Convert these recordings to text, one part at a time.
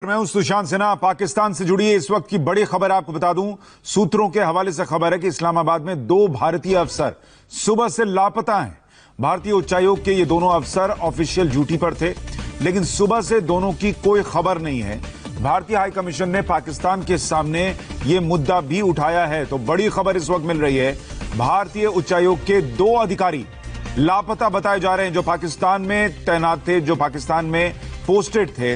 मैं हूं सुशांत सिन्हा। पाकिस्तान से जुड़ी इस वक्त की बड़ी खबर आपको बता दूं। सूत्रों के हवाले से खबर है कि इस्लामाबाद में 2 भारतीय अफसर सुबह से लापता हैं। भारतीय उच्चायोग के ये दोनों अफसर ऑफिशियल ड्यूटी पर थे, लेकिन सुबह से दोनों की कोई खबर नहीं है। भारतीय हाई कमीशन ने पाकिस्तान के सामने ये मुद्दा भी उठाया है। तो बड़ी खबर इस वक्त मिल रही है, भारतीय उच्चायोग के 2 अधिकारी लापता बताए जा रहे हैं, जो पाकिस्तान में तैनात थे, जो पाकिस्तान में पोस्टेड थे।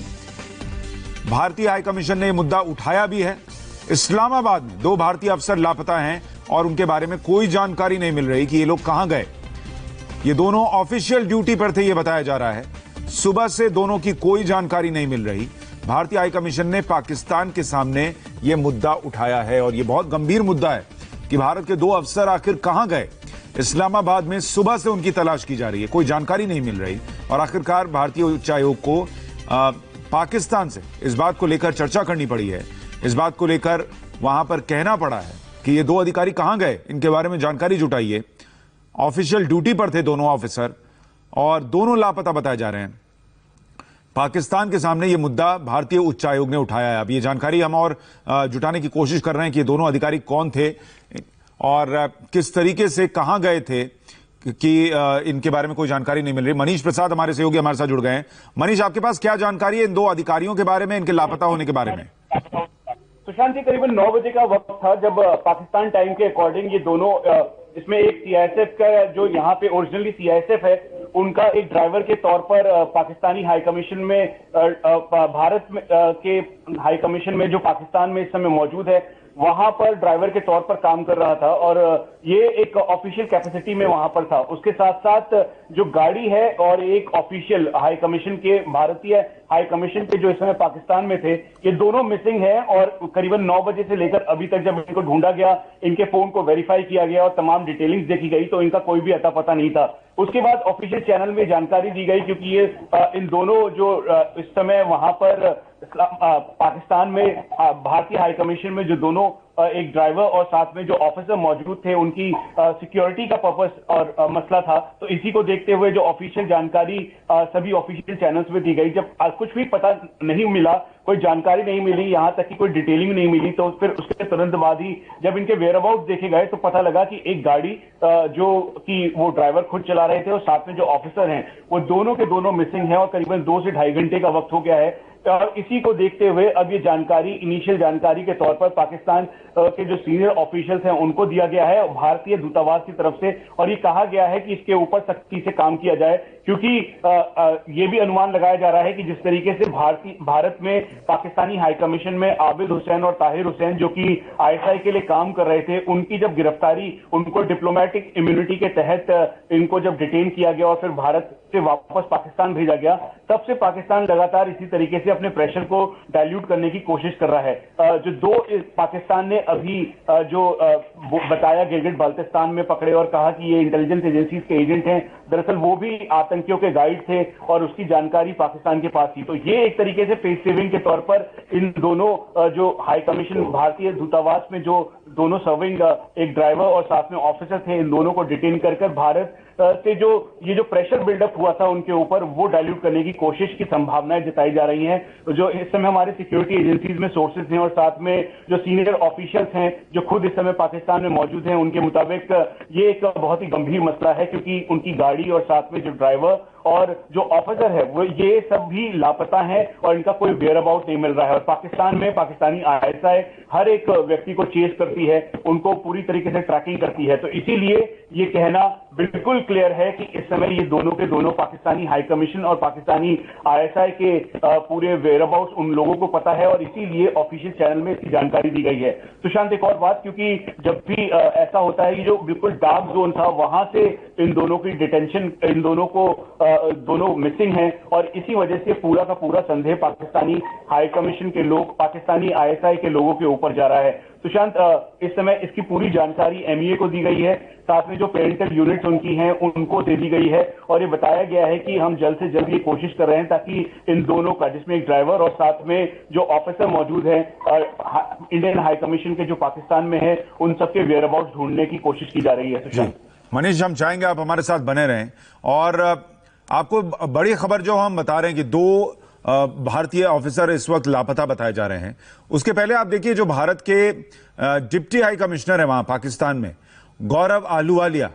भारतीय हाई कमीशन ने यह मुद्दा उठाया भी है। इस्लामाबाद में 2 भारतीय अफसर लापता हैं और उनके बारे में कोई जानकारी नहीं मिल रही कि ये लोग कहां गए। ये दोनों ऑफिशियल ड्यूटी पर थे, यह बताया जा रहा है। सुबह से दोनों की कोई जानकारी नहीं मिल रही। भारतीय हाई कमीशन ने पाकिस्तान के सामने यह मुद्दा उठाया है और यह बहुत गंभीर मुद्दा है कि भारत के 2 अफसर आखिर कहां गए। इस्लामाबाद में सुबह से उनकी तलाश की जा रही है, कोई जानकारी नहीं मिल रही और आखिरकार भारतीय उच्चायोग को पाकिस्तान से इस बात को लेकर चर्चा करनी पड़ी है। इस बात को लेकर वहां पर कहना पड़ा है कि ये 2 अधिकारी कहां गए, इनके बारे में जानकारी जुटाइए। ऑफिशियल ड्यूटी पर थे दोनों ऑफिसर और दोनों लापता बताए जा रहे हैं। पाकिस्तान के सामने ये मुद्दा भारतीय उच्चायोग ने उठाया है। अब ये जानकारी हम और जुटाने की कोशिश कर रहे हैं कि ये दोनों अधिकारी कौन थे और किस तरीके से कहां गए थे, कि इनके बारे में कोई जानकारी नहीं मिल रही। मनीष प्रसाद हमारे सहयोगी हमारे साथ जुड़ गए हैं। मनीष, आपके पास क्या जानकारी है इन 2 अधिकारियों के बारे में, इनके लापता होने के बारे में? सुशांत जी, करीबन 9 बजे का वक्त था जब पाकिस्तान टाइम के अकॉर्डिंग ये दोनों, इसमें एक सीआईएसएफ का, जो यहाँ पे ओरिजिनली सीआईएसएफ है, उनका एक ड्राइवर के तौर पर पाकिस्तानी हाई कमीशन में, भारत के हाई कमीशन में जो पाकिस्तान में इस समय मौजूद है, वहां पर ड्राइवर के तौर पर काम कर रहा था और ये एक ऑफिशियल कैपेसिटी में वहां पर था। उसके साथ साथ जो गाड़ी है और एक ऑफिशियल हाई कमीशन के, भारतीय हाई कमीशन के जो इस समय पाकिस्तान में थे, ये दोनों मिसिंग हैं और करीबन 9 बजे से लेकर अभी तक जब इनको ढूंढा गया, इनके फोन को वेरीफाई किया गया और तमाम डिटेलिंग्स देखी गई, तो इनका कोई भी अता पता नहीं था। उसके बाद ऑफिशियल चैनल में जानकारी दी गई, क्योंकि ये इन दोनों जो इस समय वहां पर पाकिस्तान में भारतीय हाई कमीशन में जो दोनों, एक ड्राइवर और साथ में जो ऑफिसर मौजूद थे, उनकी सिक्योरिटी का पर्पस और मसला था। तो इसी को देखते हुए जो ऑफिशियल जानकारी सभी ऑफिशियल चैनल्स में दी गई, जब कुछ भी पता नहीं मिला, कोई जानकारी नहीं मिली, यहां तक कि कोई डिटेलिंग नहीं मिली, तो फिर उसके तुरंत बाद ही जब इनके वेयर अबाउट देखे गए तो पता लगा कि एक गाड़ी जो कि वो ड्राइवर खुद चला रहे थे और साथ में जो ऑफिसर हैं वो दोनों के दोनों मिसिंग हैं और करीबन 2 से ढाई घंटे का वक्त हो गया है। और इसी को देखते हुए अब ये जानकारी, इनिशियल जानकारी के तौर पर पाकिस्तान के जो सीनियर ऑफिशियल्स हैं उनको दिया गया है भारतीय दूतावास की तरफ से, और ये कहा गया है कि इसके ऊपर सख्ती से काम किया जाए, क्योंकि ये भी अनुमान लगाया जा रहा है कि जिस तरीके से भारत में पाकिस्तानी हाई कमीशन में आबिद हुसैन और ताहिर हुसैन, जो कि आईएसआई के लिए काम कर रहे थे, उनकी जब गिरफ्तारी, उनको डिप्लोमेटिक इम्यूनिटी के तहत इनको जब डिटेन किया गया और फिर भारत से वापस पाकिस्तान भेजा गया, तब से पाकिस्तान लगातार इसी तरीके से अपने प्रेशर को डाइल्यूट करने की कोशिश कर रहा है। जो 2 पाकिस्तान ने अभी जो बताया गिलगिट बाल्टिस्तान में पकड़े और कहा कि ये इंटेलिजेंस एजेंसीज के एजेंट हैं, दरअसल वो भी आतंकियों के गाइड थे और उसकी जानकारी पाकिस्तान के पास थी। तो ये एक तरीके से फेस सेविंग के तौर पर इन दोनों जो हाई कमीशन, भारतीय दूतावास में जो दोनों सर्विंग एक ड्राइवर और साथ में ऑफिसर थे, इन दोनों को डिटेन कर भारत से जो ये जो प्रेशर बिल्डअप हुआ था उनके ऊपर, वो डाइल्यूट करने की कोशिश की संभावनाएं जताई जा रही हैं। तो जो इस समय हमारे सिक्योरिटी एजेंसीज में सोर्सेज हैं और साथ में जो सीनियर ऑफिशियल्स हैं जो खुद इस समय पाकिस्तान में मौजूद हैं, उनके मुताबिक ये एक बहुत ही गंभीर मसला है, क्योंकि उनकी गाड़ी और साथ में जो ड्राइवर और जो ऑफिसर है वो ये सब भी लापता है और इनका कोई वेयर अबाउट नहीं मिल रहा है। और पाकिस्तान में पाकिस्तानी आईएसआई हर एक व्यक्ति को चेस करती है, उनको पूरी तरीके से ट्रैकिंग करती है। तो इसीलिए ये कहना बिल्कुल क्लियर है कि इस समय ये दोनों के दोनों पाकिस्तानी हाई कमीशन और पाकिस्तानी आईएसआई के पूरे वेयर अबाउट उन लोगों को पता है और इसीलिए ऑफिशियल चैनल में इसकी जानकारी दी गई है। सुशांत, एक और बात, क्योंकि जब भी ऐसा होता है कि जो बिल्कुल डार्क जोन था वहां से इन दोनों की डिटेंशन, इन दोनों को दोनों मिसिंग हैं और इसी वजह से पूरा का पूरा संदेह पाकिस्तानी हाई कमीशन के लोग, पाकिस्तानी आईएसआई के लोगों के ऊपर जा रहा है। सुशांत, इस समय इसकी पूरी जानकारी एमईए को दी गई है, साथ में जो पेरेंटल यूनिट्स उनकी हैं उनको दे दी गई है और ये बताया गया है कि हम जल्द से जल्द ये कोशिश कर रहे हैं ताकि इन दोनों का, जिसमें एक ड्राइवर और साथ में जो ऑफिसर मौजूद है इंडियन हाई कमीशन के जो पाकिस्तान में है, उन सबके वेयर अबाउट ढूंढने की कोशिश की जा रही है। सुशांत, मनीष, हम चाहेंगे आप हमारे साथ बने रहें और आपको बड़ी खबर जो हम बता रहे हैं कि 2 भारतीय ऑफिसर इस वक्त लापता बताए जा रहे हैं। उसके पहले आप देखिए, जो भारत के डिप्टी हाई कमिश्नर है वहां पाकिस्तान में, गौरव आहलूवालिया,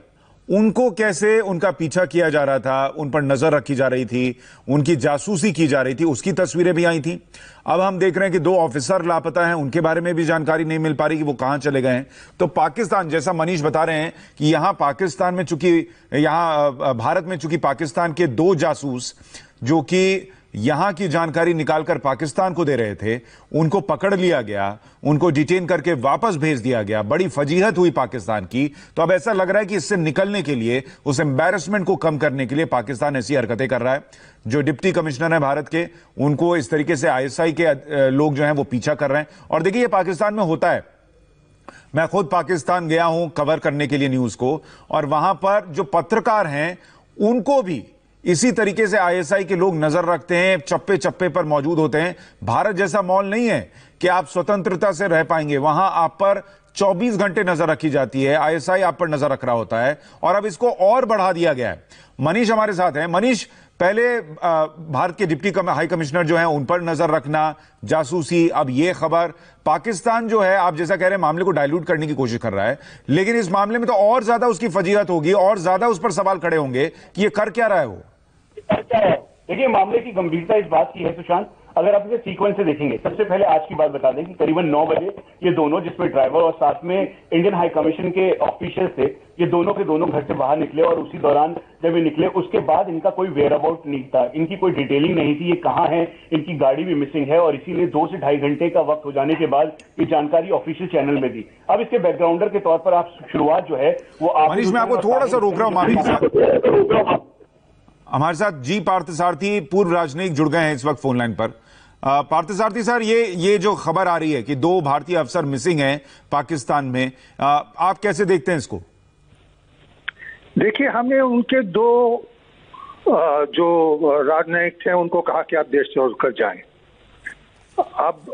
उनको कैसे उनका पीछा किया जा रहा था, उन पर नजर रखी जा रही थी, उनकी जासूसी की जा रही थी, उसकी तस्वीरें भी आई थी। अब हम देख रहे हैं कि 2 ऑफिसर लापता हैं, उनके बारे में भी जानकारी नहीं मिल पा रही कि वो कहां चले गए हैं। तो पाकिस्तान, जैसा मनीष बता रहे हैं कि यहां पाकिस्तान में चूंकि यहां भारत में चूंकि पाकिस्तान के 2 जासूस जो कि यहां की जानकारी निकालकर पाकिस्तान को दे रहे थे, उनको पकड़ लिया गया, उनको डिटेन करके वापस भेज दिया गया। बड़ी फजीहत हुई पाकिस्तान की। तो अब ऐसा लग रहा है कि इससे निकलने के लिए, उस एम्बैरेसमेंट को कम करने के लिए पाकिस्तान ऐसी हरकतें कर रहा है। जो डिप्टी कमिश्नर है भारत के, उनको इस तरीके से आईएसआई के लोग जो हैं वो पीछा कर रहे हैं। और देखिए, ये पाकिस्तान में होता है। मैं खुद पाकिस्तान गया हूं कवर करने के लिए न्यूज को, और वहां पर जो पत्रकार हैं उनको भी इसी तरीके से आईएसआई के लोग नजर रखते हैं, चप्पे चप्पे पर मौजूद होते हैं। भारत जैसा माहौल नहीं है कि आप स्वतंत्रता से रह पाएंगे। वहां आप पर 24 घंटे नजर रखी जाती है, आईएसआई आप पर नजर रख रहा होता है, और अब इसको और बढ़ा दिया गया है। मनीष हमारे साथ हैं। मनीष, पहले भारत के डिप्टी हाई कमिश्नर जो है उन पर नजर रखना, जासूसी, अब ये खबर, पाकिस्तान जो है आप जैसा कह रहे हैं मामले को डाइल्यूट करने की कोशिश कर रहा है, लेकिन इस मामले में तो और ज्यादा उसकी फजीहत होगी, और ज्यादा उस पर सवाल खड़े होंगे कि ये कर क्या रहा है वो। देखिए, मामले की गंभीरता इस बात की है सुशांत, अगर आप इसे सीक्वेंस से देखेंगे, सबसे पहले आज की बात बता दें कि करीबन 9 बजे ये दोनों, जिसमें ड्राइवर और साथ में इंडियन हाई कमीशन के ऑफिशियल थे, ये दोनों के दोनों घर से बाहर निकले। और उसी दौरान जब ये निकले, उसके बाद इनका कोई वेयर अबाउट नहीं था, इनकी कोई डिटेलिंग नहीं थी, ये कहाँ है, इनकी गाड़ी भी मिसिंग है। और इसीलिए 2 से ढाई घंटे का वक्त हो जाने के बाद ये जानकारी ऑफिशियल चैनल में दी। अब इसके बैकग्राउंडर के तौर पर आप शुरुआत जो है वो मनीष, मैं आपको थोड़ा सा रोक रहा हूं। हमारे साथ जी पार्थसारथी, पूर्व राजनयिक, जुड़ गए हैं इस वक्त फोन लाइन पर। पार्थसारथी सर, ये जो खबर आ रही है कि 2 भारतीय अफसर मिसिंग हैं पाकिस्तान में, आप कैसे देखते हैं इसको? देखिए, हमने उनके 2 जो राजनयिक थे उनको कहा कि आप देश छोड़कर जाएं। अब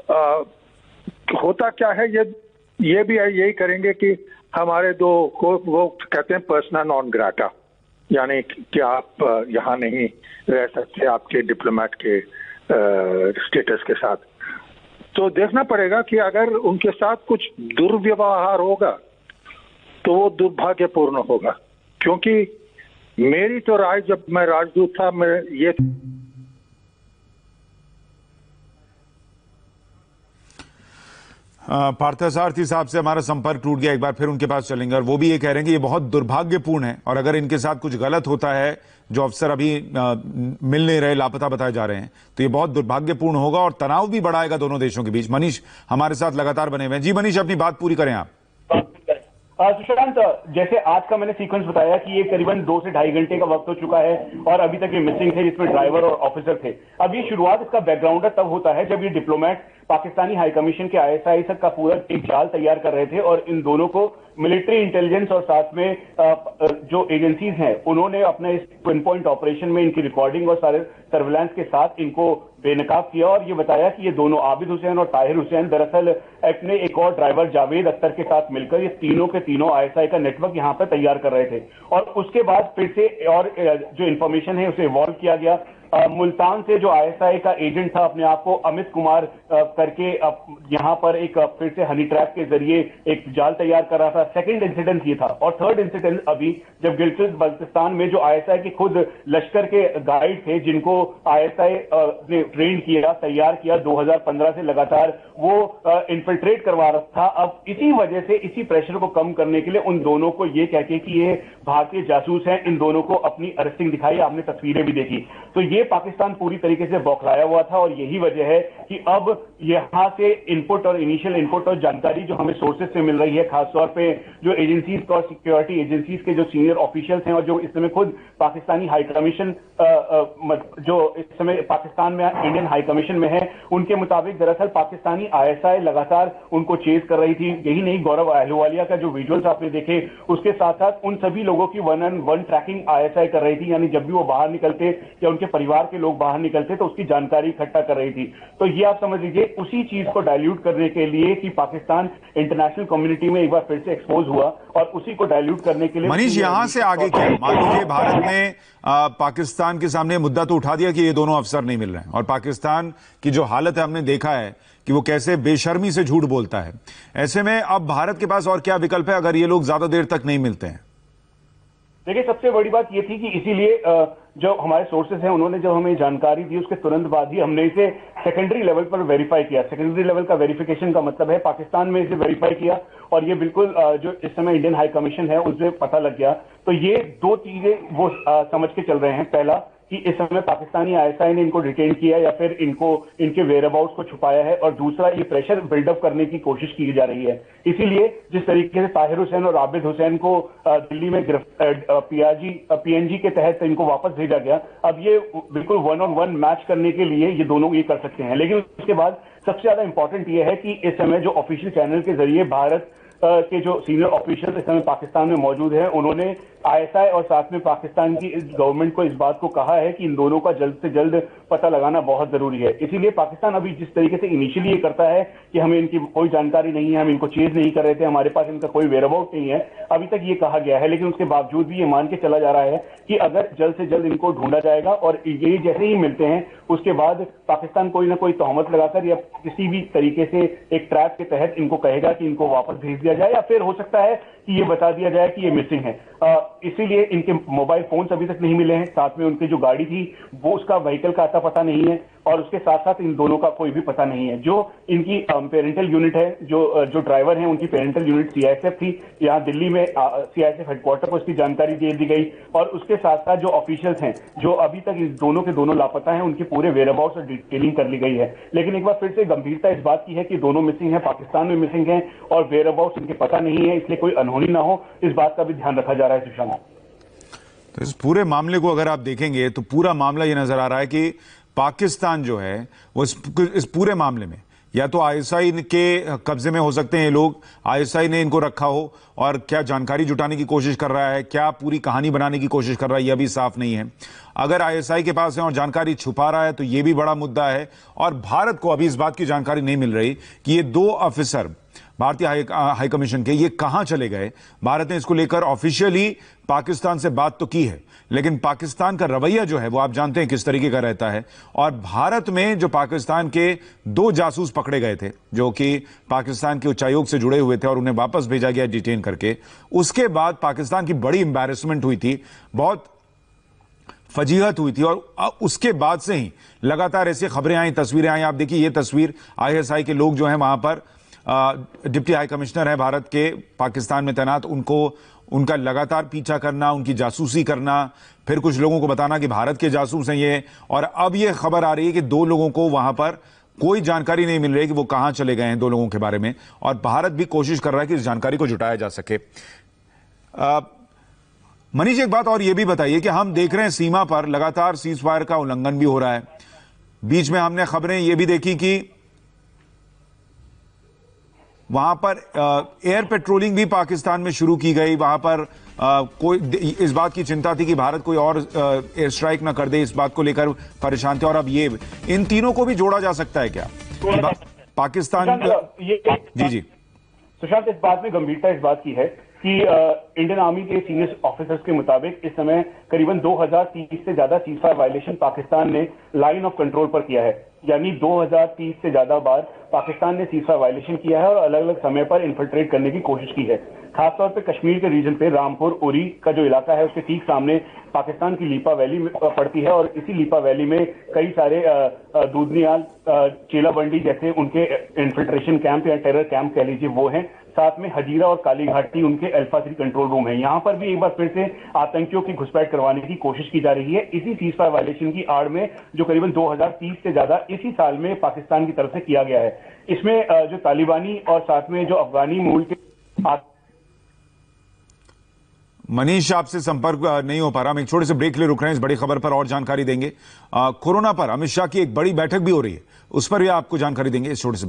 होता क्या है, ये भी यही करेंगे कि हमारे 2 को वो कहते हैं पर्सना नॉन ग्राटा, यानी कि आप यहाँ नहीं रह सकते आपके डिप्लोमेट के स्टेटस के साथ। तो देखना पड़ेगा कि अगर उनके साथ कुछ दुर्व्यवहार होगा तो वो दुर्भाग्यपूर्ण होगा, क्योंकि मेरी तो राय, जब मैं राजदूत था, मैं ये पार्थसारथी साहब से हमारा संपर्क टूट गया, एक बार फिर उनके पास चलेंगे। और वो भी ये कह रहे हैं कि ये बहुत दुर्भाग्यपूर्ण है, और अगर इनके साथ कुछ गलत होता है, जो अफसर अभी मिल नहीं रहे, लापता बताए जा रहे हैं, तो ये बहुत दुर्भाग्यपूर्ण होगा और तनाव भी बढ़ाएगा दोनों देशों के बीच। मनीष हमारे साथ लगातार बने हुए हैं। जी मनीष, अपनी बात पूरी करें आप। सुशांत, जैसे आज का मैंने सीक्वेंस बताया कि ये करीबन 2 से ढाई घंटे का वक्त हो चुका है और अभी तक ये मिसिंग थे, जिसमें ड्राइवर और ऑफिसर थे। अब ये शुरुआत, इसका बैकग्राउंडर तब होता है जब ये डिप्लोमेट पाकिस्तानी हाई कमीशन के आईएसआई तक का पूरा एक जाल तैयार कर रहे थे, और इन दोनों को मिलिट्री इंटेलिजेंस और साथ में जो एजेंसीज हैं उन्होंने अपने इस पिन पॉइंट ऑपरेशन में इनकी रिकॉर्डिंग और सारे सर्विलांस के साथ इनको बेनकाब किया। और ये बताया कि ये दोनों, आबिद हुसैन और ताहिर हुसैन, दरअसल अपने एक और ड्राइवर जावेद अख्तर के साथ मिलकर ये तीनों के तीनों आईएसआई का नेटवर्क यहाँ पर तैयार कर रहे थे। और उसके बाद फिर से और जो इंफॉर्मेशन है उसे इवॉल्व किया गया। मुल्तान से जो आईएसआई का एजेंट था, अपने आप को अमित कुमार करके, यहाँ पर एक फिर से हनी ट्रैप के जरिए एक जाल तैयार कर रहा था। सेकंड इंसिडेंट ये था। और थर्ड इंसिडेंट अभी, जब गिलगित बल्तिस्तान में जो आईएसआई के खुद लश्कर के गाइड थे, जिनको आईएसआई ने ट्रेन किया, तैयार किया 2015 से लगातार, वो इन्फिल्ट्रेट करवा रहा था। अब इसी वजह से, इसी प्रेशर को कम करने के लिए उन दोनों को ये कहके कि ये भारतीय जासूस हैं, इन दोनों को अपनी अरेस्टिंग दिखाई। आपने तस्वीरें भी देखी। तो ये पाकिस्तान पूरी तरीके से बौखलाया हुआ था, और यही वजह है कि अब यहां से इनपुट और इनिशियल इनपुट और जानकारी जो हमें सोर्सेज से मिल रही है, खासतौर पे जो एजेंसीज और सिक्योरिटी एजेंसीज के जो सीनियर ऑफिशियल्स हैं और जो इस समय खुद पाकिस्तानी हाई कमीशन जो इस समय पाकिस्तान में इंडियन हाई कमीशन में है, उनके मुताबिक दरअसल पाकिस्तानी आईएसआई लगातार उनको चेज कर रही थी। यही नहीं, गौरव आहलूवालिया का जो विजुअल्स आपने देखे, उसके साथ साथ उन सभी लोगों की 1-on-1 ट्रैकिंग आईएसआई कर रही थी। यानी जब भी वो बाहर निकलते या उनके परिवार के लोग बाहर निकलते तो उसकी जानकारी इकट्ठा कर रही थी। तो ये आप समझ लीजिए उसी चीज को डाइल्यूट करने के लिए कि पाकिस्तान इंटरनेशनल कम्युनिटी में एक बार फिर से एक्सपोज हुआ और उसी को डाइल्यूट करने के लिए मनीष, यहां से आगे क्या? मान लीजिए भारत ने पाकिस्तान के सामने मुद्दा तो उठा दिया कि ये दोनों अफसर नहीं मिल रहे हैं, और पाकिस्तान की जो हालत है हमने देखा है कि वो कैसे बेशर्मी से झूठ बोलता है। ऐसे में अब भारत के पास और क्या विकल्प है अगर ये लोग ज्यादा देर तक नहीं मिलते हैं? देखिए, सबसे बड़ी बात ये थी कि इसीलिए जो हमारे सोर्सेस हैं उन्होंने जब हमें जानकारी दी उसके तुरंत बाद ही हमने इसे सेकेंडरी लेवल पर वेरीफाई किया। सेकेंडरी लेवल का वेरिफिकेशन का मतलब है पाकिस्तान में इसे वेरीफाई किया और ये बिल्कुल जो इस समय इंडियन हाई कमीशन है उससे पता लग गया। तो ये दो चीजें वो समझ के चल रहे हैं। पहला कि इस समय पाकिस्तानी आईएसआई ने इनको डिटेन किया या फिर इनको इनके वेयरअबाउट्स को छुपाया है, और दूसरा ये प्रेशर बिल्डअप करने की कोशिश की जा रही है। इसीलिए जिस तरीके से ताहिर हुसैन और आबिद हुसैन को दिल्ली में पीएनजी के तहत इनको वापस भेजा गया, अब ये बिल्कुल 1-on-1 मैच करने के लिए ये दोनों ये कर सकते हैं। लेकिन उसके बाद सबसे ज्यादा इंपॉर्टेंट ये है कि इस समय जो ऑफिशियल चैनल के जरिए भारत के जो सीनियर ऑफिशियल इस समय पाकिस्तान में मौजूद हैं, उन्होंने आईएसआई और साथ में पाकिस्तान की गवर्नमेंट को इस बात को कहा है कि इन दोनों का जल्द से जल्द पता लगाना बहुत जरूरी है। इसीलिए पाकिस्तान अभी जिस तरीके से इनिशियली ये करता है कि हमें इनकी कोई जानकारी नहीं है, हम इनको चेज नहीं कर रहे थे, हमारे पास इनका कोई वेयरअबाउट नहीं है, अभी तक ये कहा गया है, लेकिन उसके बावजूद भी ये मान के चला जा रहा है कि अगर जल्द से जल्द इनको ढूंढा जाएगा और ये जैसे ही मिलते हैं उसके बाद पाकिस्तान कोई ना कोई तहमत लगाकर या किसी भी तरीके से एक ट्रैप के तहत इनको कहेगा कि इनको वापस भेज दिया जाए, या फिर हो सकता है कि ये बता दिया जाए कि ये मिसिंग है। इसीलिए इनके मोबाइल फोन्स अभी तक नहीं मिले हैं, साथ में उनकी जो गाड़ी थी वो उसका व्हीकल का अता पता नहीं है, और उसके साथ साथ इन दोनों का कोई भी पता नहीं है। जो इनकी पेरेंटल यूनिट है, जो ड्राइवर हैं उनकी पेरेंटल यूनिट सीआईएसएफ थी, यहाँ दिल्ली में सीआईएसएफ हेडक्वार्टर को इसकी जानकारी दे दी गई, और उसके साथ साथ जो ऑफिशियल्स हैं जो अभी तक इस दोनों के दोनों लापता हैं उनके पूरे वेयरअबाउट्स और डिटेलिंग कर ली गई है। लेकिन एक बार फिर से गंभीरता इस बात की है कि दोनों मिसिंग है, पाकिस्तान में मिसिंग है और वेयरअबाउट्स इनके पता नहीं है, इसलिए कोई अनहोनी ना हो इस बात का भी ध्यान रखा जा रहा है। सुशांत, तो इस पूरे मामले को अगर आप देखेंगे तो पूरा मामला ये नजर आ रहा है कि पाकिस्तान जो है वो इस पूरे मामले में या तो आईएसआई के कब्जे में हो सकते हैं ये लोग, आईएसआई ने इनको रखा हो, और क्या जानकारी जुटाने की कोशिश कर रहा है, क्या पूरी कहानी बनाने की कोशिश कर रहा है, यह भी साफ नहीं है। अगर आईएसआई के पास है और जानकारी छुपा रहा है तो यह भी बड़ा मुद्दा है, और भारत को अभी इस बात की जानकारी नहीं मिल रही कि ये दो ऑफिसर भारतीय हाई कमीशन के ये कहां चले गए। भारत ने इसको लेकर ऑफिशियली पाकिस्तान से बात तो की है, लेकिन पाकिस्तान का रवैया जो है वो आप जानते हैं किस तरीके का रहता है। और भारत में जो पाकिस्तान के दो जासूस पकड़े गए थे जो कि पाकिस्तान के उच्चायोग से जुड़े हुए थे और उन्हें वापस भेजा गया डिटेन करके, उसके बाद पाकिस्तान की बड़ी एम्बैरेसमेंट हुई थी, बहुत फजीहत हुई थी, और उसके बाद से ही लगातार ऐसी खबरें आई, तस्वीरें आई। आप देखिए ये तस्वीर, आईएसआई के लोग जो हैं वहां पर डिप्टी हाई कमिश्नर है भारत के पाकिस्तान में तैनात, उनका लगातार पीछा करना, उनकी जासूसी करना, फिर कुछ लोगों को बताना कि भारत के जासूस हैं ये, और अब ये खबर आ रही है कि दो लोगों को वहां पर कोई जानकारी नहीं मिल रही कि वो कहां चले गए हैं, दो लोगों के बारे में, और भारत भी कोशिश कर रहा है कि इस जानकारी को जुटाया जा सके। मनीष, एक बात और ये भी बताइए कि हम देख रहे हैं सीमा पर लगातार सीज फायर का उल्लंघन भी हो रहा है। बीच में हमने खबरें ये भी देखी कि वहां पर एयर पेट्रोलिंग भी पाकिस्तान में शुरू की गई, वहां पर कोई इस बात की चिंता थी कि भारत कोई और एयर स्ट्राइक ना कर दे, इस बात को लेकर परेशान थे, और अब ये इन तीनों को भी जोड़ा जा सकता है क्या पाकिस्तान? जी सुशांत, इस बात में गंभीरता इस बात की है कि इंडियन आर्मी के सीनियर ऑफिसर्स के मुताबिक इस समय करीबन 2030 से ज्यादा सीजफायर वायलेशन पाकिस्तान ने लाइन ऑफ कंट्रोल पर किया है। यानी 2030 से ज्यादा बार पाकिस्तान ने सीजफायर वायलेशन किया है और अलग अलग समय पर इन्फिल्ट्रेट करने की कोशिश की है। खासतौर पे कश्मीर के रीजन पे रामपुर उरी का जो इलाका है उसके ठीक सामने पाकिस्तान की लीपा वैली पड़ती है, और इसी लीपा वैली में कई सारे दूधनियाल, चेला बंडी जैसे उनके इन्फिल्ट्रेशन कैंप या टेरर कैंप कह लीजिए वो हैं। साथ में हजीरा और काली घाटी उनके अल्फा 3 कंट्रोल रूम है। यहां पर भी एक बार फिर से आतंकियों की घुसपैठ करवाने की कोशिश की जा रही है, इसी सीजफायर वायलेशन की आड़ में, जो करीबन 2030 से ज्यादा इसी साल में पाकिस्तान की तरफ से किया गया है। इसमें जो तालिबानी और साथ में जो अफगानी मूल के मनीष, आपसे संपर्क नहीं हो पा रहा, हम एक छोटे से ब्रेक ले रुक रहे हैं, इस बड़ी खबर पर और जानकारी देंगे। कोरोना पर अमित शाह की एक बड़ी बैठक भी हो रही है, उस पर भी आपको जानकारी देंगे इस छोटे से